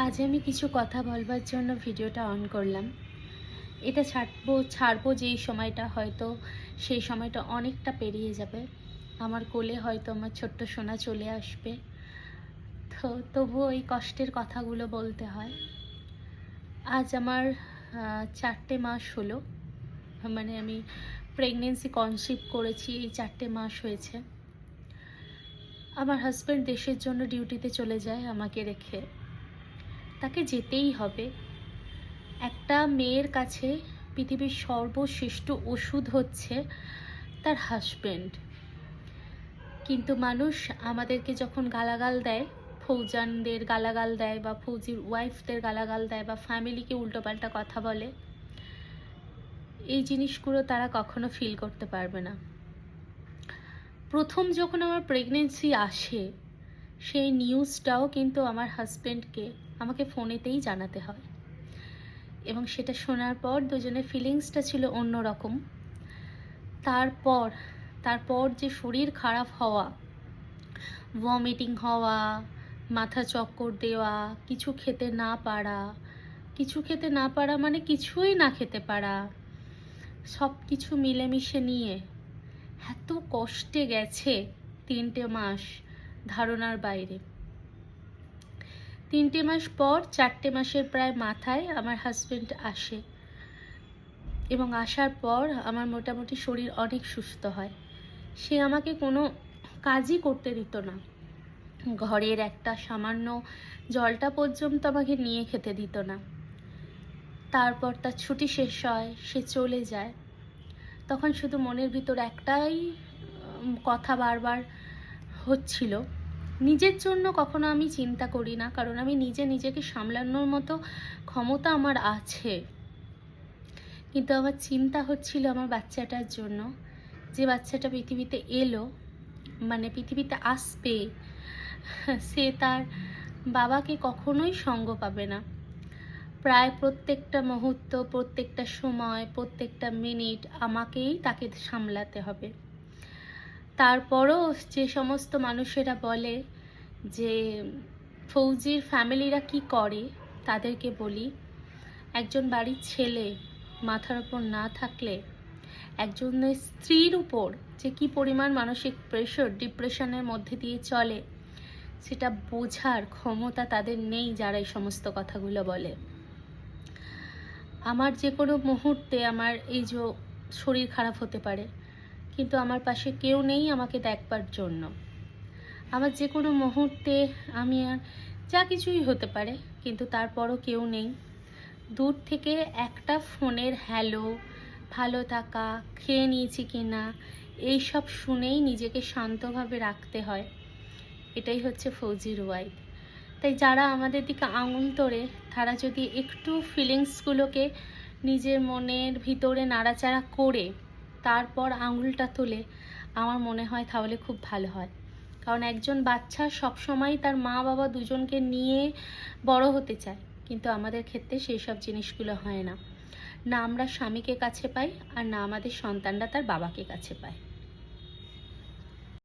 আজ আমি কিছু কথা বলবার জন্য ভিডিওটা অন করলাম। এটা ছাড়বো যেই সময়টা, হয়তো সেই সময়টা অনেকটা পেরিয়ে যাবে। আমার কোলে হয়তো আমার ছোট্ট সোনা চলে আসবে। তো তবুও এই কষ্টের কথাগুলো বলতে হয়। আজ আমার 4টে মাস হলো, মানে আমি প্রেগনেন্সি কনসিভ করেছি, এই 4টে মাস হয়েছে। আমার হাজব্যান্ড দেশের জন্য ডিউটিতে চলে যায় আমাকে রেখে। তাকে যেতেই হবে। একটা মেয়ের কাছে পৃথিবীর সর্বশ্রেষ্ঠ ওষুধ হচ্ছে তার হাজব্যান্ড। কিন্তু মানুষ আমাদেরকে যখন গালাগাল দেয়, ফৌজানদের গালাগাল দেয় বা ফৌজির ওয়াইফদের গালাগাল দেয় বা ফ্যামিলিকে উল্টোপাল্টা কথা বলে, এই জিনিসগুলো তারা কখনো ফিল করতে পারবে না। প্রথম যখন আমার প্রেগনেন্সি আসে, সেই নিউজটাও কিন্তু আমার হাজব্যান্ডকে আমাকে ফোনেতেই জানাতে হয়, এবং সেটা শোনার পর দুজনের ফিলিংসটা ছিল অন্যরকম। তারপর যে শরীর খারাপ হওয়া, ভমিটিং হওয়া, মাথা চক্কর দেওয়া, কিছু খেতে না পারা মানে কিছুই না খেতে পারা, সব কিছু মিলেমিশে নিয়ে এত কষ্টে গেছে 3টে মাস, ধারণার বাইরে। 3টে মাস পর 4টে মাসের প্রায় মাথায় আমার হাজব্যান্ড আসে, এবং আসার পর আমার মোটামুটি শরীর অনেক সুস্থ হয়। সে আমাকে কোনো কাজই করতে দিত না, ঘরের একটা সামান্য জলটা পর্যন্ত আমাকে নিয়ে খেতে দিত না। তারপর তার ছুটি শেষ হয়, সে চলে যায়। তখন শুধু মনের ভিতর একটাই কথা বারবার হচ্ছিল, নিজের জন্য কখনো আমি চিন্তা করি না, কারণ আমি নিজেকে সামলানোর মতো ক্ষমতা আমার আছে। কিন্তু আমার চিন্তা হচ্ছিল আমার বাচ্চাটার জন্য, যে বাচ্চাটা পৃথিবীতে এলো, মানে পৃথিবীতে আসবে, সে তার বাবাকে কখনোই সঙ্গ পাবে না। প্রায় প্রত্যেকটা মুহূর্ত, প্রত্যেকটা সময়, প্রত্যেকটা মিনিট আমাকেই তাকে সামলাতে হবে। তারপরও যে সমস্ত মানুষেরা বলে যে ফৌজির ফ্যামিলিরা কি করে, তাদেরকে বলি, একজন বাড়ির ছেলে মাথার উপর না থাকলে একজনের স্ত্রীর উপর যে কি পরিমাণ মানসিক প্রেশার, ডিপ্রেশনের মধ্যে দিয়ে চলে, সেটা বোঝার ক্ষমতা তাদের নেই যারা এই সমস্ত কথাগুলো বলে। আমার যে কোনো মুহূর্তে আমার এই যে শরীর খারাপ হতে পারে, কিন্তু আমার পাশে কেউ নেই আমাকে দেখবার জন্য। আমার যে কোনো মুহূর্তে আমি আর যা কিছুই হতে পারে, কিন্তু তারপরও কেউ নেই। দূর থেকে একটা ফোনের হ্যালো, ভালো থাকা, খেয়ে নিয়েছি কিনা, এইসব শুনেই নিজেকে শান্তভাবে রাখতে হয়। এটাই হচ্ছে ফৌজির ওয়াইফ। তাই যারা আমাদের দিকে আঙুল তোড়ে, তারা যদি একটু ফিলিংসগুলোকে নিজের মনের ভিতরে নাড়াচাড়া করে তারপর আঙুলটা তোলে, আমার মনে হয় তাহলে খুব ভালো হয়। কারণ একজন বাচ্চা সবসময় তার মা বাবা দুজনকে নিয়ে বড় হতে চায়, কিন্তু আমাদের ক্ষেত্রে সেই সব জিনিসগুলো হয় না। না আমরা স্বামীকে কাছে পাই, আর না আমাদের সন্তানরা তার বাবাকে কাছে পায়।